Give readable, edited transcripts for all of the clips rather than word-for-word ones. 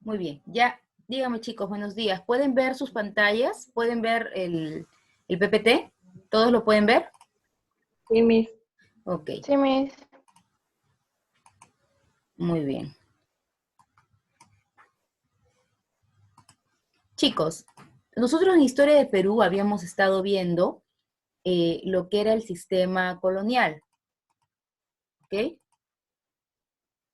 Muy bien, ya, dígame chicos, buenos días. ¿Pueden ver sus pantallas? ¿Pueden ver el PPT? ¿Todos lo pueden ver? Sí, Miss. Ok, Sí, Miss. muy bien. Chicos, nosotros en Historia de Perú habíamos estado viendo lo que era el sistema colonial, ¿ok?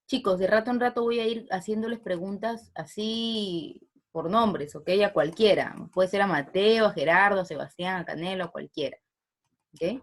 Chicos, de rato en rato voy a ir haciéndoles preguntas así por nombres, ¿ok? A cualquiera. Puede ser a Mateo, a Gerardo, a Sebastián, a Canelo, a cualquiera, ¿ok?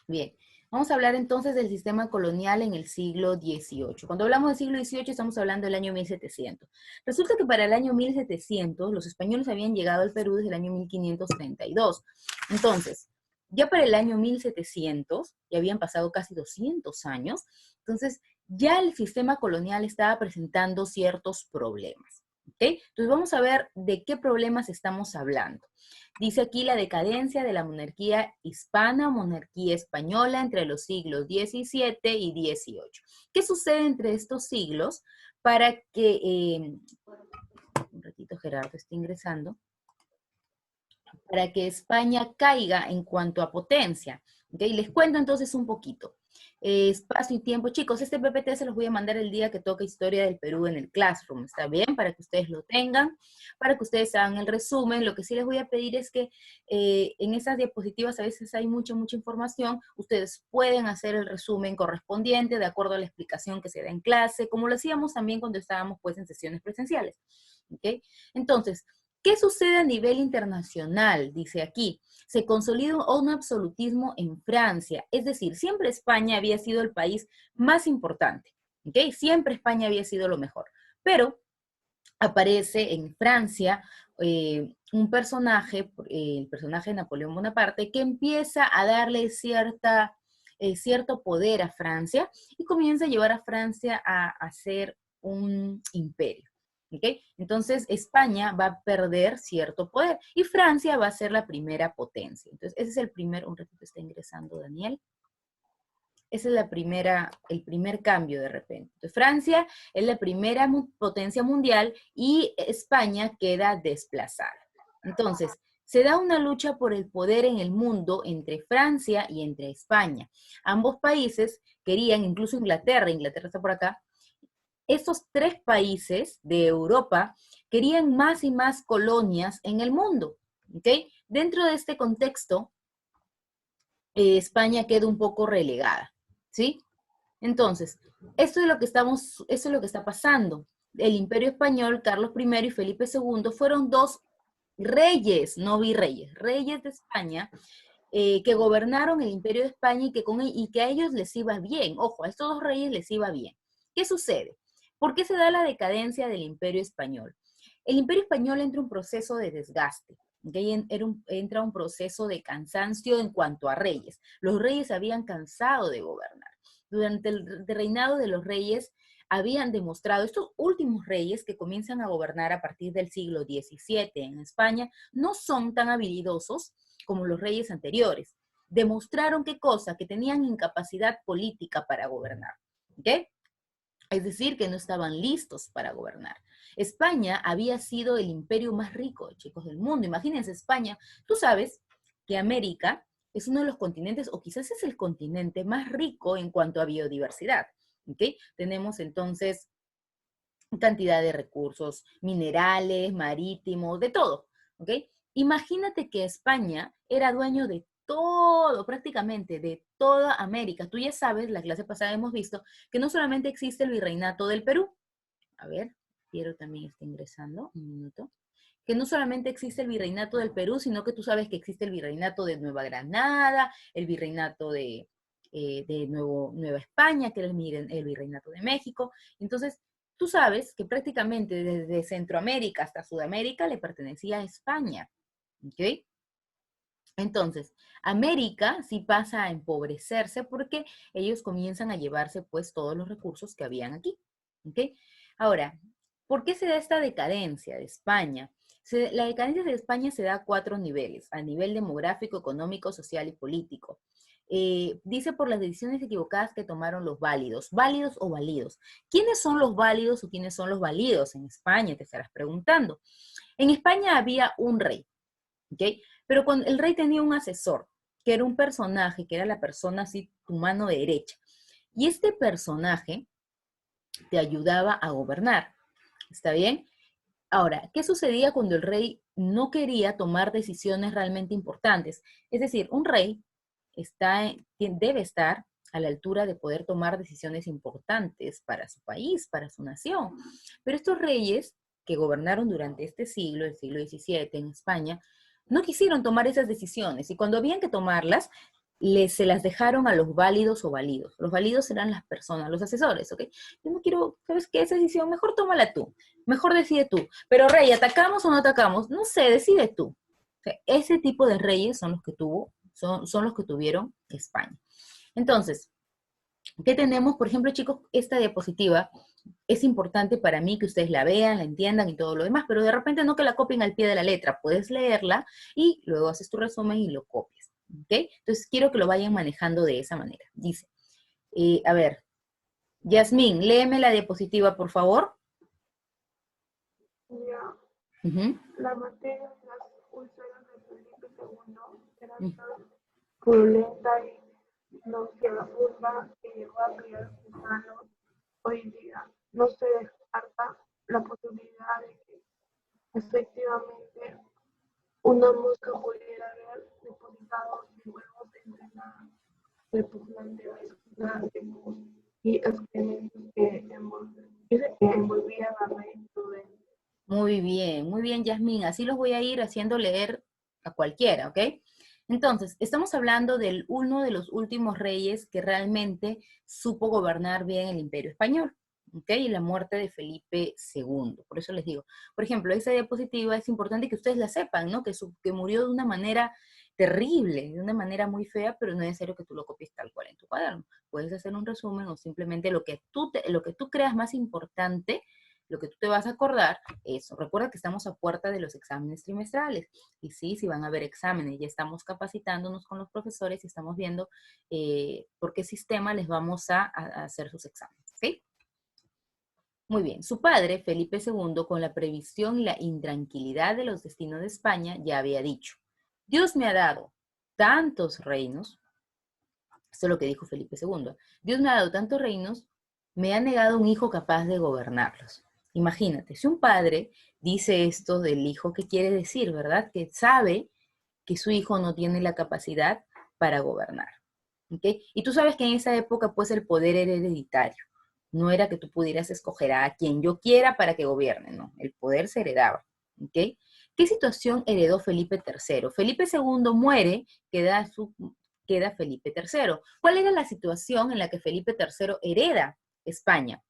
Bien, vamos a hablar entonces del sistema colonial en el siglo XVIII. Cuando hablamos del siglo XVIII estamos hablando del año 1700. Resulta que para el año 1700 los españoles habían llegado al Perú desde el año 1532. Entonces, ya para el año 1700, ya habían pasado casi 200 años, entonces ya el sistema colonial estaba presentando ciertos problemas. ¿Ok? Entonces vamos a ver de qué problemas estamos hablando. Dice aquí la decadencia de la monarquía hispana, monarquía española entre los siglos XVII y XVIII. ¿Qué sucede entre estos siglos para que, un ratito Gerardo está ingresando, para que España caiga en cuanto a potencia? ¿Okay? Les cuento entonces un poquito. Espacio y tiempo. Chicos, este PPT se los voy a mandar el día que toque Historia del Perú en el Classroom, ¿está bien? Para que ustedes lo tengan, para que ustedes hagan el resumen. Lo que sí les voy a pedir es que en esas diapositivas a veces hay mucha información. Ustedes pueden hacer el resumen correspondiente de acuerdo a la explicación que se da en clase, como lo hacíamos también cuando estábamos pues en sesiones presenciales. ¿Okay? Entonces, ¿qué sucede a nivel internacional? Dice aquí, se consolida un absolutismo en Francia, es decir, siempre España había sido el país más importante, ¿ok? Siempre España había sido lo mejor, pero aparece en Francia un personaje, el personaje de Napoleón Bonaparte, que empieza a darle cierto poder a Francia y comienza a llevar a Francia a ser un imperio. ¿Okay? Entonces España va a perder cierto poder y Francia va a ser la primera potencia. Entonces ese es un ratito está ingresando Daniel. Esa es el primer cambio de repente. Entonces, Francia es la primera potencia mundial y España queda desplazada. Entonces, se da una lucha por el poder en el mundo entre Francia y entre España. Ambos países querían, incluso Inglaterra está por acá, estos tres países de Europa querían más y más colonias en el mundo. ¿Okay? Dentro de este contexto, España queda un poco relegada. ¿Sí? Entonces, esto es lo que está pasando. El Imperio Español, Carlos I y Felipe II fueron dos reyes, no virreyes, reyes de España, que gobernaron el Imperio de España y que a ellos les iba bien. Ojo, a estos dos reyes les iba bien. ¿Qué sucede? ¿Por qué se da la decadencia del Imperio Español? El Imperio Español entra en un proceso de desgaste. ¿Okay? Entra un proceso de cansancio en cuanto a reyes. Los reyes habían cansado de gobernar. Durante el reinado de los reyes habían demostrado, estos últimos reyes que comienzan a gobernar a partir del siglo XVII en España, no son tan habilidosos como los reyes anteriores. Demostraron qué cosa, que tenían incapacidad política para gobernar. ¿Ok? Es decir, que no estaban listos para gobernar. España había sido el imperio más rico, chicos, del mundo. Imagínense España. Tú sabes que América es uno de los continentes, o quizás es el continente más rico en cuanto a biodiversidad. ¿Okay? Tenemos entonces cantidad de recursos minerales, marítimos, de todo. ¿Okay? Imagínate que España era dueño de todo, prácticamente de toda América. Tú ya sabes, la clase pasada hemos visto que no solamente existe el virreinato del Perú. A ver, Piero también está ingresando, un minuto. Que no solamente existe el virreinato del Perú, sino que tú sabes que existe el virreinato de Nueva Granada, el virreinato de Nueva España, que era el virreinato de México. Entonces, tú sabes que prácticamente desde Centroamérica hasta Sudamérica le pertenecía a España. ¿Ok? Entonces, América sí pasa a empobrecerse porque ellos comienzan a llevarse pues todos los recursos que habían aquí. ¿Ok? Ahora, ¿por qué se da esta decadencia de España? La decadencia de España se da a 4 niveles, a nivel demográfico, económico, social y político. dice por las decisiones equivocadas que tomaron los válidos. ¿Válidos o validos? ¿Quiénes son los válidos o quiénes son los validos en España? Te estarás preguntando. En España había un rey, ¿ok? Pero cuando el rey tenía un asesor, que era un personaje, que era la persona así, tu mano derecha. Y este personaje te ayudaba a gobernar. ¿Está bien? Ahora, ¿qué sucedía cuando el rey no quería tomar decisiones realmente importantes? Es decir, un rey debe estar a la altura de poder tomar decisiones importantes para su país, para su nación. Pero estos reyes que gobernaron durante este siglo, el siglo XVII en España, no quisieron tomar esas decisiones y cuando habían que tomarlas, se las dejaron a los válidos o validos. Los válidos eran las personas, los asesores, ¿ok? Yo no quiero, ¿sabes qué? Esa decisión, mejor tómala tú, mejor decide tú. Pero rey, ¿atacamos o no atacamos? No sé, decide tú. O sea, ese tipo de reyes son los que son los que tuvieron España. Entonces, ¿qué tenemos? Por ejemplo, chicos, esta diapositiva es importante para mí que ustedes la vean, la entiendan y todo lo demás, pero de repente no que la copien al pie de la letra, puedes leerla y luego haces tu resumen y lo copias, ¿ok? Entonces quiero que lo vayan manejando de esa manera. Dice, a ver, Yasmín, léeme la diapositiva, por favor. Ya. La materia de las úlceras de Felipe II era tan purulenta y nauseabunda que llegó a criar gusanos. Hoy día no se descarta la posibilidad de que efectivamente una mosca pudiera haber depositado sus huevos entre la repugnante mezcla de pus y excrementos que envolvían a Rey Prudente. Muy bien, Yasmín. Así los voy a ir haciendo leer a cualquiera, ¿ok? Entonces, estamos hablando de uno de los últimos reyes que realmente supo gobernar bien el Imperio Español, ¿ok? Y la muerte de Felipe II. Por eso les digo, por ejemplo, esa diapositiva es importante que ustedes la sepan, ¿no? Que murió de una manera terrible, de una manera muy fea, pero no es necesario que tú lo copies tal cual en tu cuaderno. Puedes hacer un resumen o simplemente lo que tú creas más importante, lo que tú te vas a acordar, eso. Recuerda que estamos a puerta de los exámenes trimestrales. Y sí, sí van a haber exámenes. Ya estamos capacitándonos con los profesores y estamos viendo por qué sistema les vamos a hacer sus exámenes. ¿Sí? Muy bien. Su padre, Felipe II, con la previsión y la intranquilidad de los destinos de España, ya había dicho, Dios me ha dado tantos reinos, esto es lo que dijo Felipe II, Dios me ha dado tantos reinos, me ha negado un hijo capaz de gobernarlos. Imagínate, si un padre dice esto del hijo, ¿qué quiere decir, verdad? Que sabe que su hijo no tiene la capacidad para gobernar. ¿Ok? Y tú sabes que en esa época, pues, el poder era hereditario. No era que tú pudieras escoger a quien yo quiera para que gobierne, no. El poder se heredaba. ¿Ok? ¿Qué situación heredó Felipe III? Felipe II muere, queda Felipe III. ¿Cuál era la situación en la que Felipe III hereda España?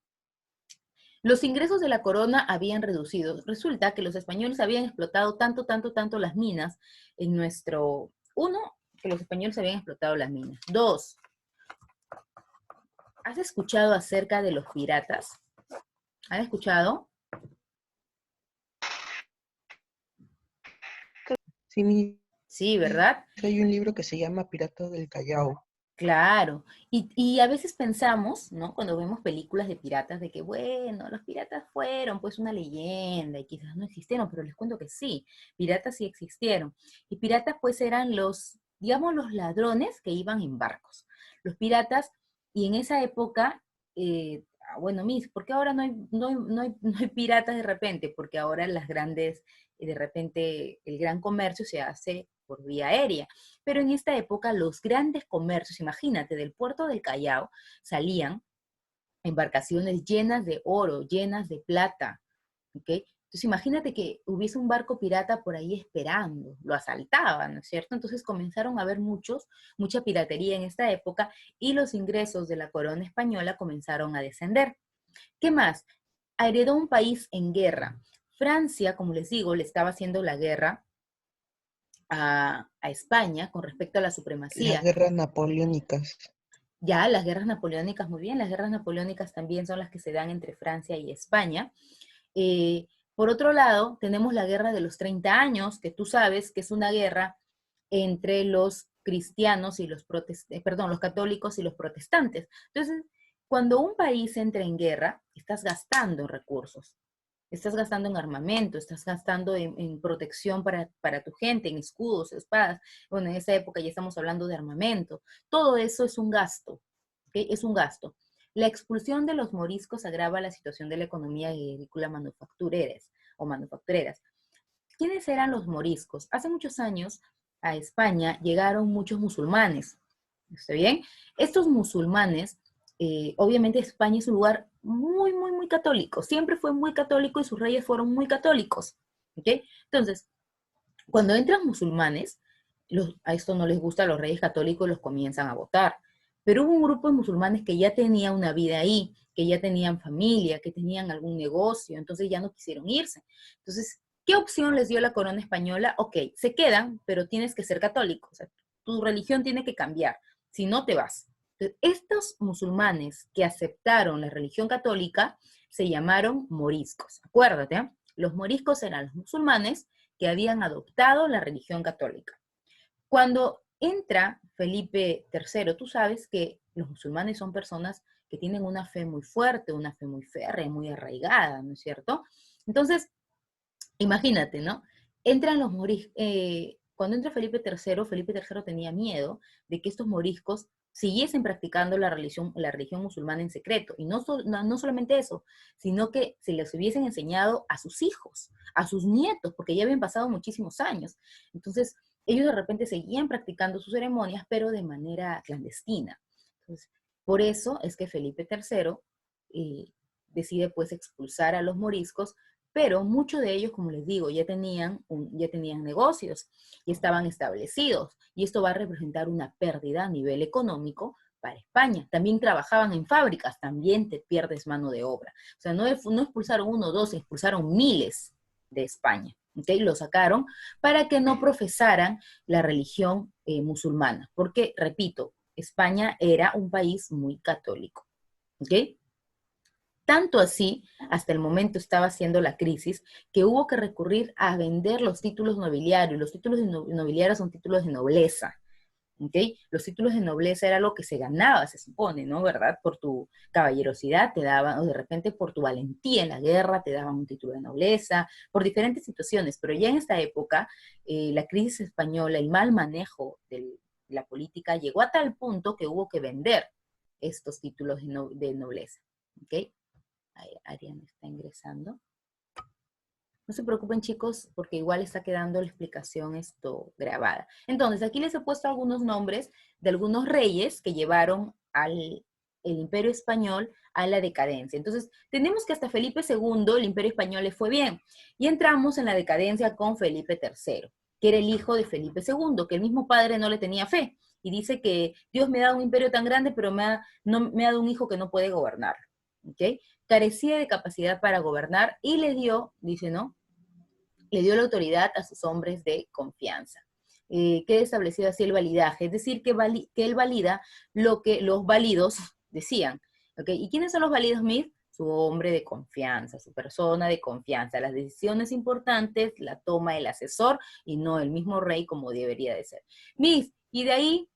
Los ingresos de la corona habían reducido. Resulta que los españoles habían explotado tanto las minas en nuestro... Uno, que los españoles habían explotado las minas. Dos, ¿has escuchado acerca de los piratas? ¿Han escuchado? Sí, Sí, ¿verdad? hay un libro que se llama Piratas del Callao. Claro, y a veces pensamos, ¿no? Cuando vemos películas de piratas, de que, bueno, los piratas fueron pues una leyenda y quizás no existieron, pero les cuento que sí, piratas sí existieron. Y piratas pues eran los, digamos, los ladrones que iban en barcos. Los piratas, y en esa época, bueno, ¿por qué ahora no hay piratas de repente? Porque ahora las grandes, de repente, el gran comercio se hace por vía aérea. Pero en esta época los grandes comercios, imagínate, del puerto del Callao salían embarcaciones llenas de oro, llenas de plata, ¿ok? Entonces imagínate que hubiese un barco pirata por ahí esperando, lo asaltaban, ¿no es cierto? Entonces comenzaron a haber mucha piratería en esta época y los ingresos de la corona española comenzaron a descender. ¿Qué más? Heredó un país en guerra. Francia, como les digo, le estaba haciendo la guerra a España con respecto a la Las supremacía. guerras napoleónicas. Ya, las guerras napoleónicas, muy bien, las guerras napoleónicas también son las que se dan entre Francia y España. Eh, por otro lado, tenemos la guerra de los 30 años, que tú sabes que es una guerra entre los cristianos y los los católicos y los protestantes. Entonces, cuando un país entra en guerra, estás gastando en recursos, estás gastando en armamento, estás gastando en protección para tu gente, en escudos, espadas. Bueno, en esa época ya estamos hablando de armamento. Todo eso es un gasto, ¿okay? Es un gasto. La expulsión de los moriscos agrava la situación de la economía agrícola manufactureras. ¿Quiénes eran los moriscos? Hace muchos años a España llegaron muchos musulmanes. ¿Está bien? Estos musulmanes, obviamente España es un lugar muy, muy, muy católico. Siempre fue muy católico y sus reyes fueron muy católicos. ¿Ok? Entonces, cuando entran musulmanes, a esto no les gusta, a los reyes católicos los comienzan a votar. Pero hubo un grupo de musulmanes que ya tenía una vida ahí, que ya tenían familia, que tenían algún negocio, entonces ya no quisieron irse. Entonces, ¿qué opción les dio la corona española? Ok, se quedan, pero tienes que ser católico. O sea, tu religión tiene que cambiar, si no te vas. Entonces, estos musulmanes que aceptaron la religión católica se llamaron moriscos. Acuérdate, ¿eh? Los moriscos eran los musulmanes que habían adoptado la religión católica. Cuando entra Felipe III, tú sabes que los musulmanes son personas que tienen una fe muy fuerte, una fe muy férrea, muy arraigada, ¿no es cierto? Entonces, imagínate, ¿no? Entran los moriscos, cuando entra Felipe III tenía miedo de que estos moriscos siguiesen practicando la religión musulmana en secreto. Y no solamente eso, sino que se les hubiesen enseñado a sus hijos, a sus nietos, porque ya habían pasado muchísimos años. Entonces, ellos de repente seguían practicando sus ceremonias, pero de manera clandestina. Entonces, por eso es que Felipe III decide pues expulsar a los moriscos, pero muchos de ellos, como les digo, ya tenían negocios y estaban establecidos, y esto va a representar una pérdida a nivel económico para España. También trabajaban en fábricas, también te pierdes mano de obra. O sea, no expulsaron uno o dos, expulsaron miles de España. ¿Okay? Lo sacaron para que no profesaran la religión musulmana, porque, repito, España era un país muy católico. ¿Ok? Tanto así, hasta el momento estaba siendo la crisis, que hubo que recurrir a vender los títulos nobiliarios. Los títulos nobiliarios son títulos de nobleza. ¿Okay? Los títulos de nobleza era lo que se ganaba, se supone, ¿no? ¿Verdad? Por tu caballerosidad te daban, o de repente por tu valentía en la guerra te daban un título de nobleza, por diferentes situaciones, pero ya en esta época, la crisis española, el mal manejo de la política llegó a tal punto que hubo que vender estos títulos de nobleza. ¿Ok? Ahí Ariana está ingresando. No se preocupen, chicos, porque igual está quedando la explicación esto grabada. Entonces, aquí les he puesto algunos nombres de algunos reyes que llevaron el Imperio Español a la decadencia. Entonces, tenemos que hasta Felipe II el Imperio Español le fue bien. Y entramos en la decadencia con Felipe III, que era el hijo de Felipe II, que el mismo padre no le tenía fe. Y dice que Dios me ha dado un imperio tan grande, pero me ha dado un hijo que no puede gobernar. ¿Okay? Carecía de capacidad para gobernar y le dio, dice, ¿no? Le dio la autoridad a sus hombres de confianza. Queda establecido así el validaje, es decir, que él valida lo que los válidos decían. ¿Okay? ¿Y quiénes son los válidos, Miss? Su hombre de confianza, su persona de confianza. Las decisiones importantes la toma el asesor y no el mismo rey como debería de ser. Miss, y de ahí,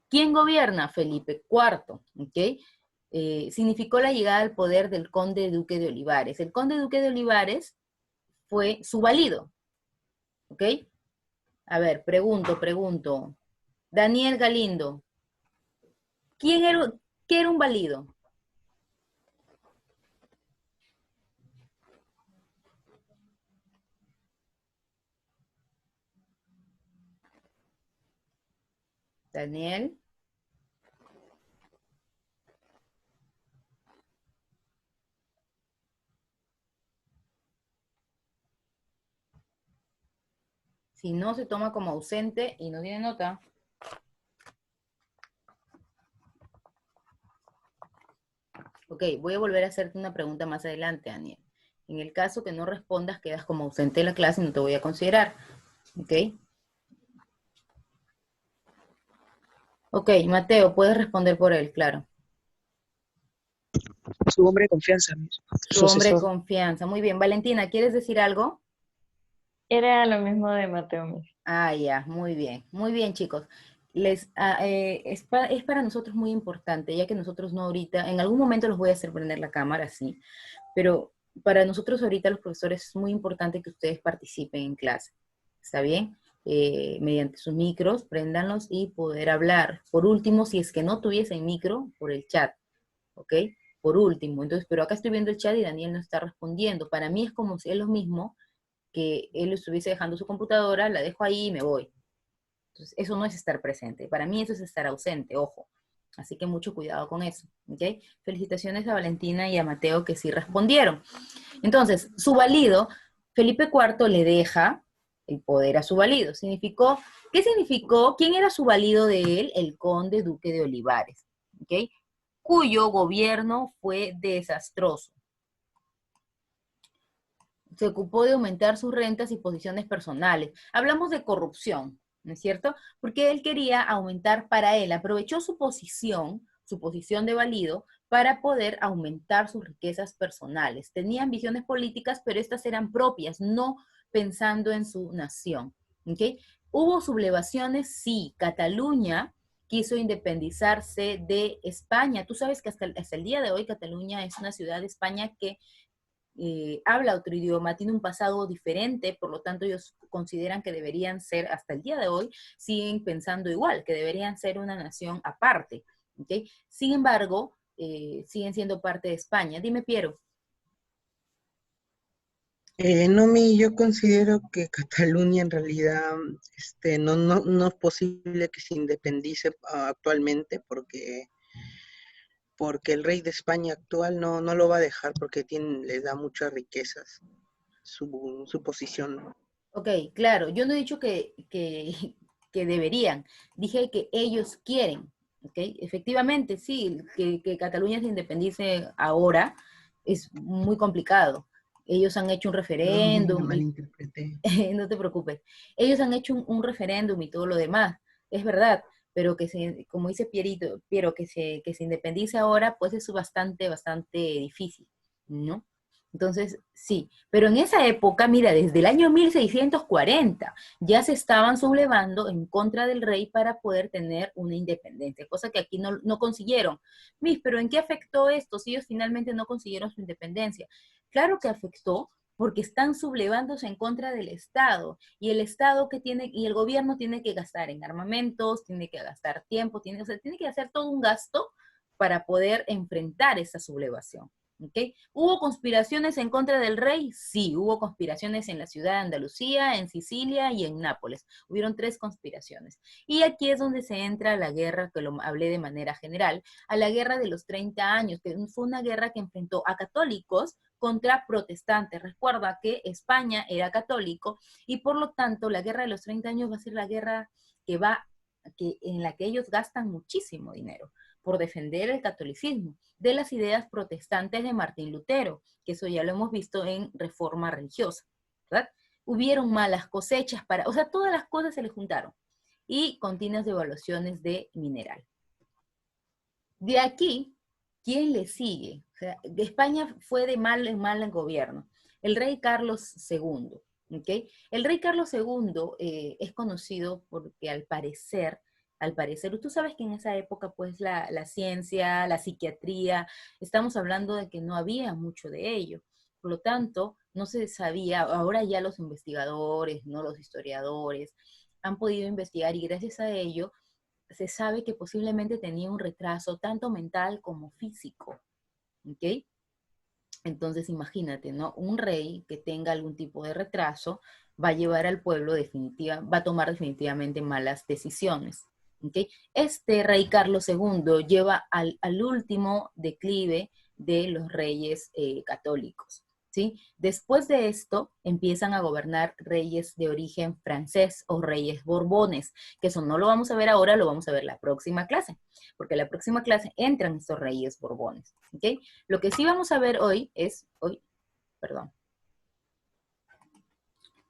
¿quién gobierna? Felipe IV, ¿ok? Significó la llegada al poder del conde duque de Olivares. El conde duque de Olivares fue su valido, ¿ok? A ver, pregunto. Daniel Galindo, ¿qué era un valido? Daniel. Si no, se toma como ausente y no tiene nota. Ok, voy a volver a hacerte una pregunta más adelante, Daniel. En el caso que no respondas, quedas como ausente de la clase y no te voy a considerar. ¿Ok? Ok, Mateo, puedes responder por él, claro. Su hombre de confianza, Su hombre de confianza. Muy bien. Valentina, ¿quieres decir algo? Era lo mismo de Mateo Miss. Ah, ya, muy bien, chicos. Es para nosotros muy importante, ya que nosotros no ahorita, en algún momento los voy a hacer prender la cámara, sí, pero para nosotros ahorita los profesores es muy importante que ustedes participen en clase, ¿está bien? Mediante sus micros, préndanlos y poder hablar. Por último, si es que no tuviesen micro, por el chat, ¿ok? Por último, entonces, pero acá estoy viendo el chat y Daniel no está respondiendo. Para mí es como si es lo mismo que él estuviese dejando su computadora, la dejo ahí y me voy. Entonces, eso no es estar presente. Para mí eso es estar ausente, ojo. Así que mucho cuidado con eso, ¿ok? Felicitaciones a Valentina y a Mateo que sí respondieron. Entonces, su valido, Felipe IV le deja el poder a su valido. ¿Qué significó? ¿Quién era su valido de él? El conde duque de Olivares, ¿ok? Cuyo gobierno fue desastroso. Se ocupó de aumentar sus rentas y posiciones personales. Hablamos de corrupción, ¿no es cierto? Porque él quería aumentar para él, aprovechó su posición de valido, para poder aumentar sus riquezas personales. Tenía ambiciones políticas, pero estas eran propias, no pensando en su nación. ¿Okay? ¿Hubo sublevaciones? Sí. Cataluña quiso independizarse de España. Tú sabes que hasta el día de hoy Cataluña es una ciudad de España que habla otro idioma, tiene un pasado diferente, por lo tanto ellos consideran que deberían ser, hasta el día de hoy, siguen pensando igual, que deberían ser una nación aparte. ¿Okay? Sin embargo, siguen siendo parte de España. Dime, Piero. Yo considero que Cataluña en realidad no es posible que se independice actualmente porque el rey de España actual no lo va a dejar porque le da muchas riquezas su posición. Ok, claro, yo no he dicho que deberían, dije que ellos quieren, ¿ok? Efectivamente, sí, que Cataluña se independice ahora es muy complicado. Ellos han hecho un Perdón, yo me referéndum, malinterpreté. no te preocupes, ellos han hecho un referéndum y todo lo demás, es verdad, pero como dice Piero, que se independice ahora, pues es bastante difícil, ¿no? Entonces, sí, pero en esa época, mira, desde el año 1640 ya se estaban sublevando en contra del rey para poder tener una independencia, cosa que aquí no consiguieron. Pero ¿en qué afectó esto si ellos finalmente no consiguieron su independencia? Claro que afectó porque están sublevándose en contra del Estado, y el Estado y el gobierno tiene que gastar en armamentos, tiene que gastar tiempo, tiene que hacer todo un gasto para poder enfrentar esa sublevación. ¿Okay? ¿Hubo conspiraciones en contra del rey? Sí, hubo conspiraciones en la ciudad de Andalucía, en Sicilia y en Nápoles. Hubieron 3 conspiraciones. Y aquí es donde se entra la guerra, que lo hablé de manera general, a la guerra de los 30 años, que fue una guerra que enfrentó a católicos contra protestantes. Recuerda que España era católico y por lo tanto la guerra de los 30 años va a ser la guerra en la que ellos gastan muchísimo dinero por defender el catolicismo, de las ideas protestantes de Martín Lutero, que eso ya lo hemos visto en Reforma Religiosa, ¿verdad? Hubieron malas cosechas o sea, todas las cosas se le juntaron, y continuas devaluaciones de mineral. De aquí, ¿quién le sigue? O sea, de España fue de mal en mal en gobierno. El rey Carlos II, ¿ok? El rey Carlos II es conocido porque al parecer, tú sabes que en esa época, pues la ciencia, la psiquiatría, estamos hablando de que no había mucho de ello. Por lo tanto, no se sabía, ahora ya los investigadores, no los historiadores, han podido investigar y gracias a ello se sabe que posiblemente tenía un retraso tanto mental como físico, ¿ok? Entonces imagínate, ¿no? Un rey que tenga algún tipo de retraso va a llevar al pueblo va a tomar definitivamente malas decisiones, ¿ok? Este rey Carlos II lleva al último declive de los reyes católicos, ¿sí? Después de esto empiezan a gobernar reyes de origen francés o reyes borbones, que eso no lo vamos a ver ahora, lo vamos a ver la próxima clase, porque la próxima clase entran estos reyes borbones, ¿ok? Lo que sí vamos a ver perdón.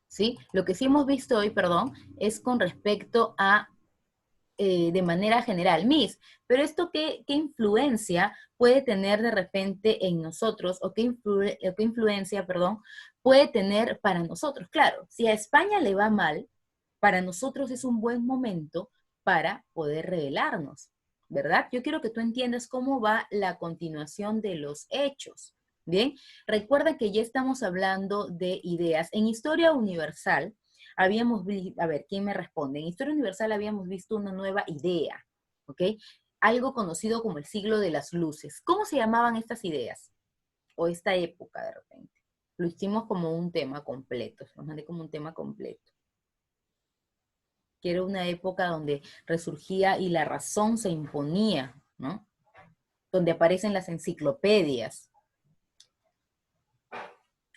¿Sí? Lo que sí hemos visto hoy, perdón, es con respecto a de manera general. Miss, pero esto qué influencia puede tener de repente en nosotros, o qué influencia, perdón, puede tener para nosotros. Claro, si a España le va mal, para nosotros es un buen momento para poder rebelarnos, ¿verdad? Yo quiero que tú entiendas cómo va la continuación de los hechos. Bien, recuerda que ya estamos hablando de ideas. En Historia Universal, habíamos visto, a ver, ¿quién me responde? En Historia Universal habíamos visto una nueva idea, ¿ok? Algo conocido como el siglo de las luces. ¿Cómo se llamaban estas ideas? O esta época de repente. Lo hicimos como un tema completo, lo mandé como un tema completo. Que era una época donde resurgía y la razón se imponía, ¿no? Donde aparecen las enciclopedias.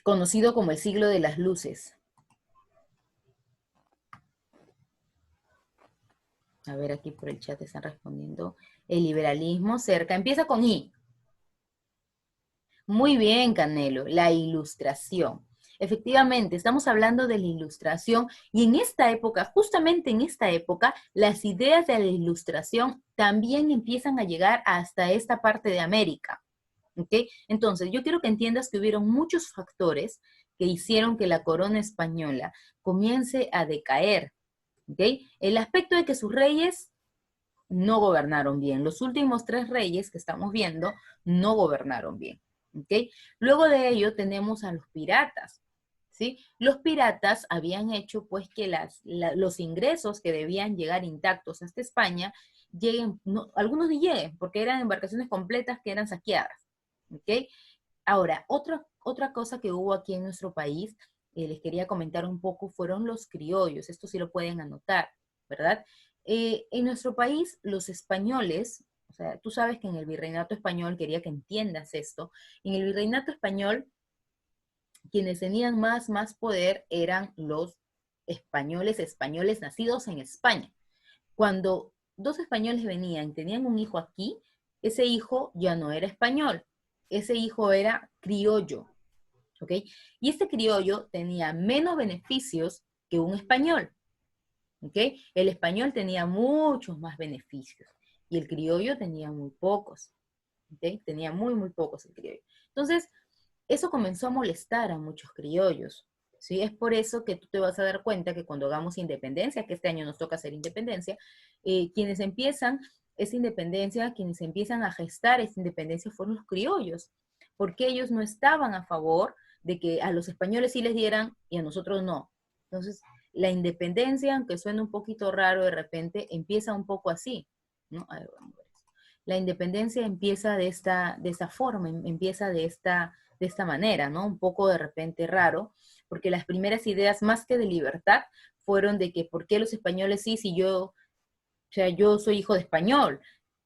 Conocido como el siglo de las luces. A ver, aquí por el chat están respondiendo. El liberalismo cerca. Empieza con I. Muy bien, Canelo. La ilustración. Efectivamente, estamos hablando de la ilustración y en esta época, justamente en esta época, las ideas de la ilustración también empiezan a llegar hasta esta parte de América. ¿Ok? Entonces, yo quiero que entiendas que hubieron muchos factores que hicieron que la corona española comience a decaer. ¿Ok? El aspecto de que sus reyes no gobernaron bien. Los últimos 3 reyes que estamos viendo no gobernaron bien. ¿Ok? Luego de ello tenemos a los piratas. ¿Sí? Los piratas habían hecho pues que los ingresos que debían llegar intactos hasta España lleguen, no, algunos ni lleguen, porque eran embarcaciones completas que eran saqueadas. ¿Ok? Ahora, otra cosa que hubo aquí en nuestro país, les quería comentar un poco, fueron los criollos. Esto sí lo pueden anotar, ¿verdad? En nuestro país, los españoles, o sea, tú sabes que en el virreinato español, quería que entiendas esto, en el virreinato español, quienes tenían más poder eran los españoles nacidos en España. Cuando 2 españoles venían, tenían un hijo aquí, ese hijo ya no era español, ese hijo era criollo, ¿ok? Y este criollo tenía menos beneficios que un español, ¿ok? El español tenía muchos más beneficios y el criollo tenía muy pocos, ¿ok? Tenía muy pocos el criollo. Entonces, eso comenzó a molestar a muchos criollos, ¿sí? Es por eso que tú te vas a dar cuenta que cuando hagamos independencia, que este año nos toca hacer independencia, quienes empiezan esa independencia, quienes empiezan a gestar esa independencia fueron los criollos, porque ellos no estaban a favor de que a los españoles sí les dieran y a nosotros no. Entonces, la independencia, aunque suene un poquito raro de repente, empieza un poco así, ¿no? A ver, vamos a ver eso. La independencia empieza de esta forma, empieza de esta manera, ¿no? Un poco de repente raro, porque las primeras ideas, más que de libertad, fueron de que ¿por qué los españoles sí, si yo, o sea, yo soy hijo de español,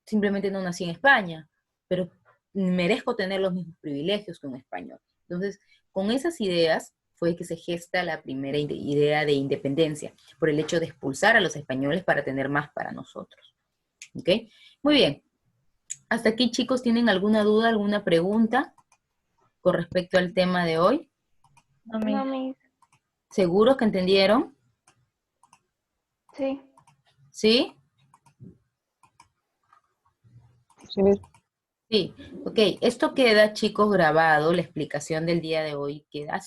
simplemente no nací en España, pero merezco tener los mismos privilegios que un español? Entonces, con esas ideas fue que se gesta la primera idea de independencia, por el hecho de expulsar a los españoles para tener más para nosotros. ¿Ok? Muy bien. Hasta aquí, chicos, ¿tienen alguna duda, alguna pregunta con respecto al tema de hoy? No, No, Miss. ¿Seguros que entendieron? Sí. ¿Sí? Sí, Miss. Sí. Ok, esto queda, chicos, grabado, la explicación del día de hoy queda.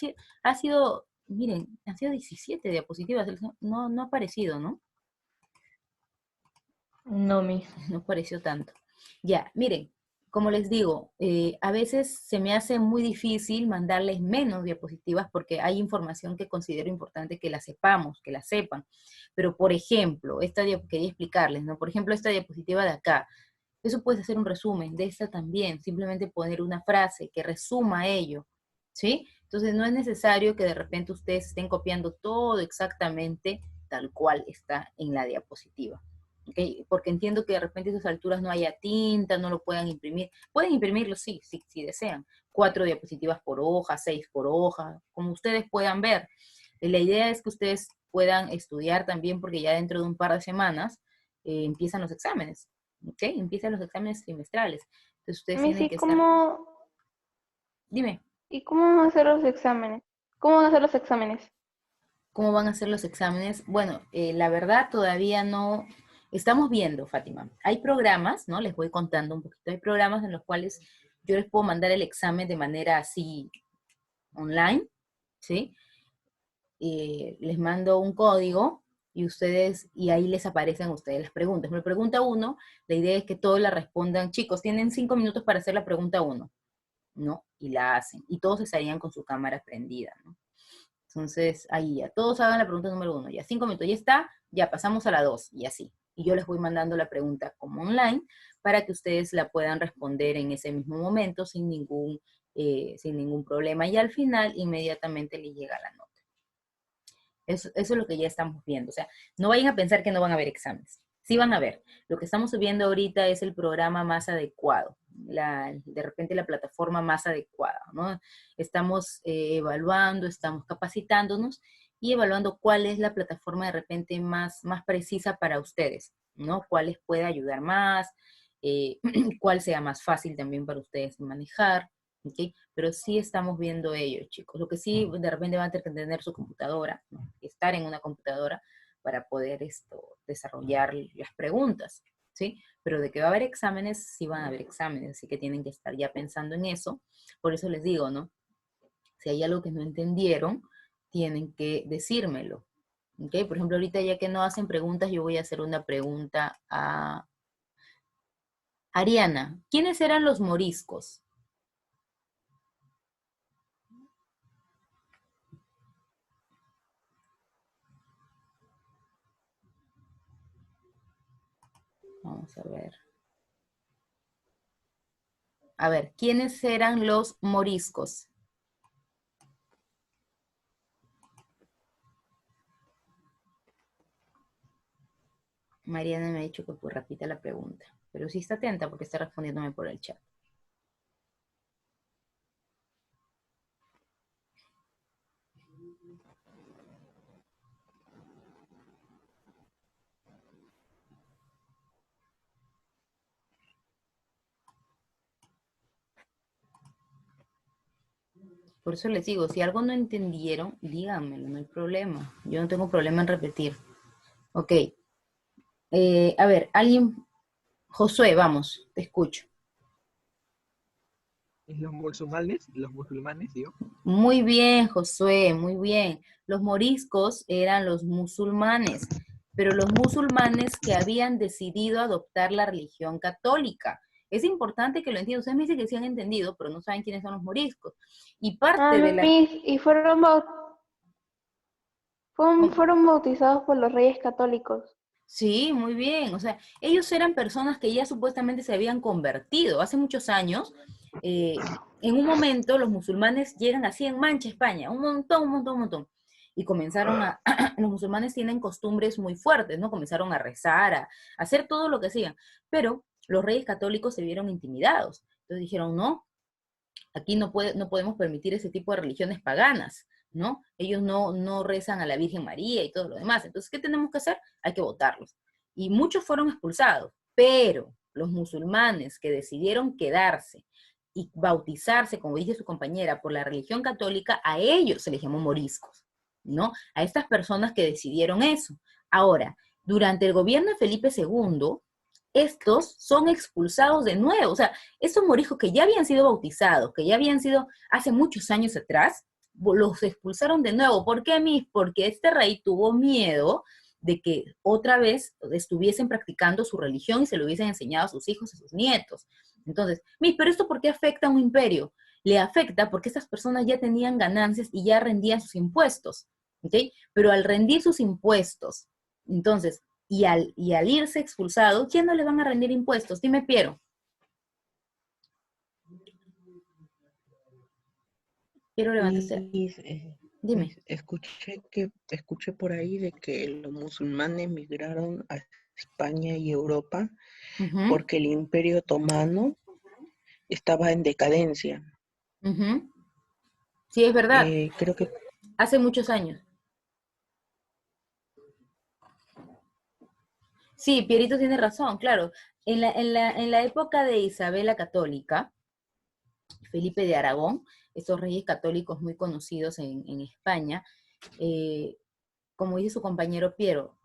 Ha sido, miren, han sido 17 diapositivas, no ha parecido, ¿no? No, Miss. No pareció tanto. Ya, miren, como les digo, a veces se me hace muy difícil mandarles menos diapositivas porque hay información que considero importante que la sepamos, que la sepan. Pero, por ejemplo, quería explicarles, ¿no? Por ejemplo, esta diapositiva de acá, eso puedes hacer un resumen, de esta también, simplemente poner una frase que resuma ello, ¿sí? Entonces, no es necesario que de repente ustedes estén copiando todo exactamente tal cual está en la diapositiva. ¿Okay? Porque entiendo que de repente a esas alturas no haya tinta, no lo puedan imprimir. Pueden imprimirlo, sí, si desean. 4 diapositivas por hoja, 6 por hoja, como ustedes puedan ver. La idea es que ustedes puedan estudiar también, porque ya dentro de un par de semanas empiezan los exámenes, ¿ok? Empiezan los exámenes trimestrales. Entonces ustedes Miss, tienen que estar... Dime. ¿Y cómo van a hacer los exámenes? ¿Cómo van a hacer los exámenes? ¿Cómo van a ser los exámenes? Bueno, la verdad todavía no estamos viendo, Fátima, hay programas, ¿no? Les voy contando un poquito, hay programas en los cuales yo les puedo mandar el examen de manera así online, ¿sí? Les mando un código y ustedes, y ahí les aparecen a ustedes las preguntas. Me pregunta 1, la idea es que todos la respondan, chicos, tienen 5 minutos para hacer la pregunta 1, ¿no? Y la hacen, y todos estarían con su cámara prendida, ¿no? Entonces, ahí ya, todos hagan la pregunta número 1, ya 5 minutos, ya está, ya pasamos a la 2, y así. Y yo les voy mandando la pregunta como online, para que ustedes la puedan responder en ese mismo momento, sin ningún problema, y al final, inmediatamente les llega la nota. Eso es lo que ya estamos viendo. O sea, no vayan a pensar que no van a haber exámenes. Sí van a haber. Lo que estamos viendo ahorita es el programa más adecuado, de repente la plataforma más adecuada, ¿no? Estamos evaluando, estamos capacitándonos y evaluando cuál es la plataforma de repente más precisa para ustedes, ¿no? Cuál les puede ayudar más, cuál sea más fácil también para ustedes manejar. ¿Okay? Pero sí estamos viendo ello, chicos. Lo que sí, de repente van a tener que tener su computadora, ¿no? Estar en una computadora para poder desarrollar las preguntas, ¿sí? Pero de que va a haber exámenes, sí van a haber exámenes, así que tienen que estar ya pensando en eso. Por eso les digo, ¿no? Si hay algo que no entendieron, tienen que decírmelo, ¿ok? Por ejemplo, ahorita ya que no hacen preguntas, yo voy a hacer una pregunta a Ariana. ¿Quiénes eran los moriscos? Vamos a ver. A ver, ¿quiénes eran los moriscos? Mariana me ha dicho que pues repita la pregunta, pero sí está atenta porque está respondiéndome por el chat. Por eso les digo, si algo no entendieron, díganmelo, no hay problema. Yo no tengo problema en repetir. Ok. A ver, alguien... Josué, vamos, te escucho. Los musulmanes, digo. Muy bien, Josué, muy bien. Los moriscos eran los musulmanes, pero los musulmanes que habían decidido adoptar la religión católica. Es importante que lo entiendan. Ustedes me dicen que sí han entendido, pero no saben quiénes son los moriscos. Y parte de la... Y fueron bautizados por los reyes católicos. Sí, muy bien. O sea, ellos eran personas que ya supuestamente se habían convertido hace muchos años. En un momento los musulmanes llegan así en mancha a España, un montón, un montón, un montón. Y comenzaron a, los musulmanes tienen costumbres muy fuertes, ¿no? Comenzaron a rezar, a hacer todo lo que hacían. Pero los reyes católicos se vieron intimidados. Entonces dijeron, no, aquí no podemos permitir ese tipo de religiones paganas, ¿no? Ellos no rezan a la Virgen María y todo lo demás. Entonces, ¿qué tenemos que hacer? Hay que votarlos. Y muchos fueron expulsados, pero los musulmanes que decidieron quedarse y bautizarse, como dice su compañera, por la religión católica, a ellos se les llamó moriscos, ¿no? A estas personas que decidieron eso. Ahora, durante el gobierno de Felipe II, estos son expulsados de nuevo. O sea, esos moriscos que ya habían sido bautizados, que ya habían sido hace muchos años atrás, los expulsaron de nuevo. ¿Por qué, Miss? Porque este rey tuvo miedo de que otra vez estuviesen practicando su religión y se lo hubiesen enseñado a sus hijos, a sus nietos. Entonces, Miss, ¿pero esto por qué afecta a un imperio? Le afecta porque estas personas ya tenían ganancias y ya rendían sus impuestos, ¿ok? Pero al rendir sus impuestos, entonces, y al irse expulsados, ¿quién no le van a rendir impuestos? Dime, Piero. Piero, levántate. Dime. Escuché por ahí de que los musulmanes migraron a España y Europa porque el Imperio Otomano estaba en decadencia. Sí, es verdad. Creo que... Hace muchos años. Sí, Pierito tiene razón, claro. En la época de Isabel la Católica, Felipe de Aragón, estos reyes católicos muy conocidos en España, como dice su compañero Piero,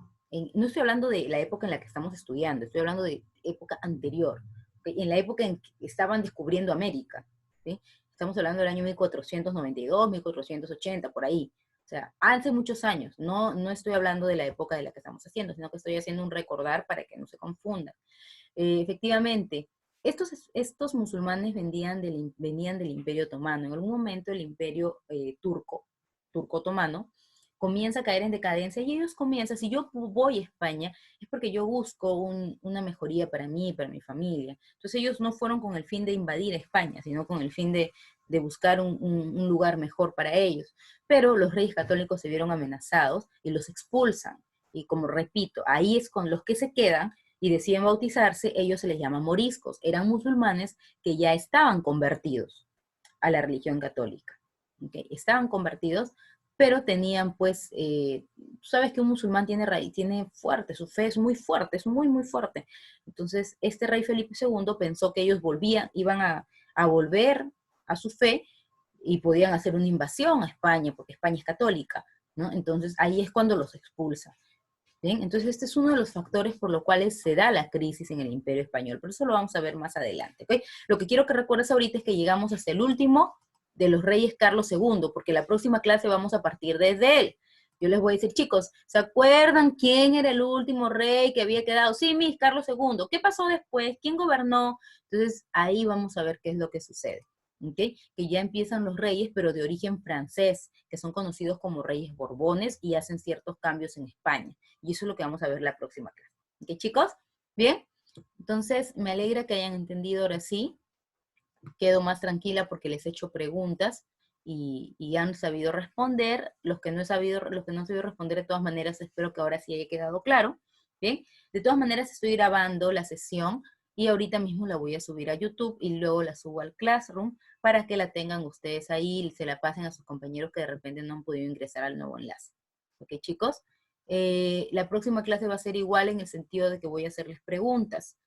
no estoy hablando de la época en la que estamos estudiando, estoy hablando de época anterior, ¿okay? En la época en que estaban descubriendo América, ¿sí? Estamos hablando del año 1492, 1480, por ahí. O sea, hace muchos años. No estoy hablando de la época de la que estamos haciendo, sino que estoy haciendo un recordar para que no se confundan. Efectivamente, estos musulmanes venían del Imperio Otomano. En algún momento el Imperio turco-otomano, comienza a caer en decadencia y ellos comienzan, si yo voy a España, es porque yo busco una mejoría para mí y para mi familia. Entonces ellos no fueron con el fin de invadir España, sino con el fin de buscar un lugar mejor para ellos. Pero los reyes católicos se vieron amenazados y los expulsan. Y como repito, ahí es con los que se quedan y deciden bautizarse, ellos se les llama moriscos. Eran musulmanes que ya estaban convertidos a la religión católica. ¿Okay? Estaban convertidos, pero tenían pues, sabes que un musulmán tiene raíz, tiene fuerte, su fe es muy fuerte, es muy, muy fuerte. Entonces, este rey Felipe II pensó que ellos iban a volver a su fe y podían hacer una invasión a España, porque España es católica, ¿no? Entonces, ahí es cuando los expulsa. ¿Bien? Entonces, este es uno de los factores por los cuales se da la crisis en el Imperio Español, pero eso lo vamos a ver más adelante. ¿Okay? Lo que quiero que recuerdes ahorita es que llegamos hasta el último de los reyes Carlos II, porque la próxima clase vamos a partir desde él. Yo les voy a decir, chicos, ¿se acuerdan quién era el último rey que había quedado? Sí, mis Carlos II. ¿Qué pasó después? ¿Quién gobernó? Entonces, ahí vamos a ver qué es lo que sucede. ¿Okay? Que ya empiezan los reyes, pero de origen francés, que son conocidos como reyes borbones y hacen ciertos cambios en España. Y eso es lo que vamos a ver la próxima clase. ¿Ok, chicos? ¿Bien? Entonces, me alegra que hayan entendido ahora sí. Quedo más tranquila porque les he hecho preguntas y han sabido responder. Los que no han sabido responder, de todas maneras, espero que ahora sí haya quedado claro. ¿Bien? De todas maneras, estoy grabando la sesión y ahorita mismo la voy a subir a YouTube y luego la subo al Classroom para que la tengan ustedes ahí y se la pasen a sus compañeros que de repente no han podido ingresar al nuevo enlace. ¿Ok, chicos? La próxima clase va a ser igual en el sentido de que voy a hacerles preguntas.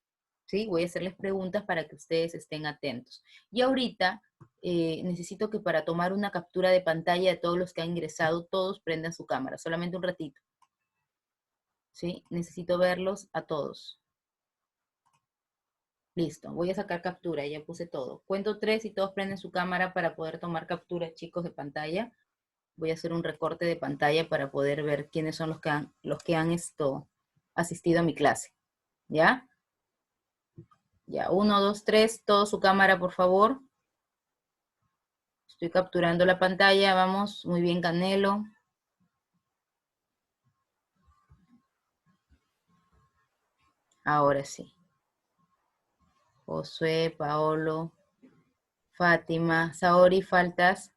¿Sí? Voy a hacerles preguntas para que ustedes estén atentos. Y ahorita necesito que para tomar una captura de pantalla de todos los que han ingresado, todos prendan su cámara, solamente un ratito. ¿Sí? Necesito verlos a todos. Listo, voy a sacar captura, ya puse todo. Cuento 3 y todos prenden su cámara para poder tomar captura, chicos, de pantalla. Voy a hacer un recorte de pantalla para poder ver quiénes son los que han asistido a mi clase. ¿Ya? Ya, 1, 2, 3, todo su cámara, por favor. Estoy capturando la pantalla, vamos. Muy bien, Canelo. Ahora sí. Josué, Paolo, Fátima, Saori, faltas.